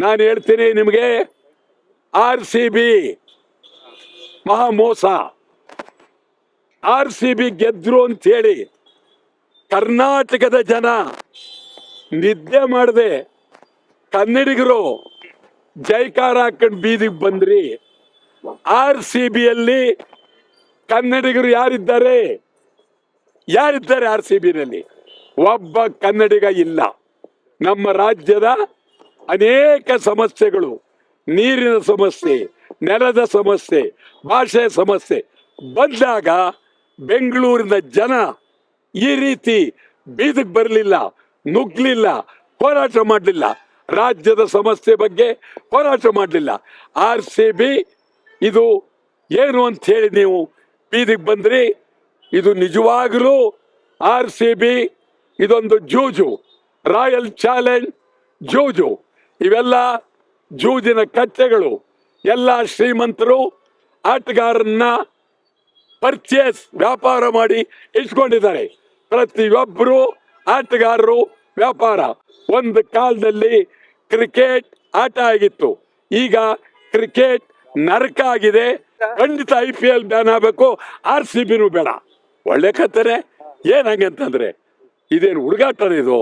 ನಾನು ಹೇಳ್ತೀನಿ ನಿಮಗೆ, RCB ಮಹಾ ಮೋಸ. RCB ಗೆದ್ರು ಅಂತ ಹೇಳಿ ಕರ್ನಾಟಕದ ಜನ ನಿದ್ದೆ ಮಾಡದೆ ಕನ್ನಡಿಗರು ಜೈಕಾರ ಹಾಕೊಂಡು ಬೀದಿಗೆ ಬಂದ್ರಿ. RCBಯಲ್ಲಿ ಕನ್ನಡಿಗರು ಯಾರಿದ್ದಾರೆ? RCBನಲ್ಲಿ? ಒಬ್ಬ ಕನ್ನಡಿಗ ಇಲ್ಲ. ನಮ್ಮ ರಾಜ್ಯದ ಅನೇಕ ಸಮಸ್ಯೆಗಳು, ನೀರಿನ ಸಮಸ್ಯೆ, ನೆಲದ ಸಮಸ್ಯೆ, ಭಾಷೆ ಸಮಸ್ಯೆ ಬಂದಾಗ ಬೆಂಗಳೂರಿನ ಜನ ಈ ರೀತಿ ಬೀದಿಗೆ ಬರಲಿಲ್ಲ, ನುಗ್ಲಿಲ್ಲ, ಹೋರಾಟ ಮಾಡಲಿಲ್ಲ. ರಾಜ್ಯದ ಸಮಸ್ಯೆ ಬಗ್ಗೆ ಹೋರಾಟ ಮಾಡಲಿಲ್ಲ. RCB ಇದು ಏನು ಅಂತ ಹೇಳಿ ನೀವು ಬೀದಿಗೆ ಬಂದ್ರಿ. ಇದು ನಿಜವಾಗಲೂ RCB ಇದೊಂದು ಜೂಜು, ರಾಯಲ್ ಚಾಲೆಂಜ್ ಜೂಜು. ಇವೆಲ್ಲ ಜೂಜಿನ ಕಟ್ಟೆಗಳು. ಎಲ್ಲ ಶ್ರೀಮಂತರು ಆಟಗಾರನ್ನ ಪರ್ಚೇಸ್ ವ್ಯಾಪಾರ ಮಾಡಿ ಇಟ್ಕೊಂಡಿದ್ದಾರೆ. ಪ್ರತಿಯೊಬ್ಬರು ಆಟಗಾರರು ವ್ಯಾಪಾರ. ಒಂದು ಕಾಲದಲ್ಲಿ ಕ್ರಿಕೆಟ್ ಆಟ ಆಗಿತ್ತು, ಈಗ ಕ್ರಿಕೆಟ್ ನರಕ ಆಗಿದೆ. ಖಂಡಿತ IPL ಬ್ಯಾನ್ ಆಗಬೇಕು, RCBನೂ ಬೇಡ. ಒಳ್ಳೆ ಕತ್ತರೆ. ಏನ್ ಹಂಗಂತಂದ್ರೆ ಇದೇನು ಹುಡುಗಾಟ ಇದು?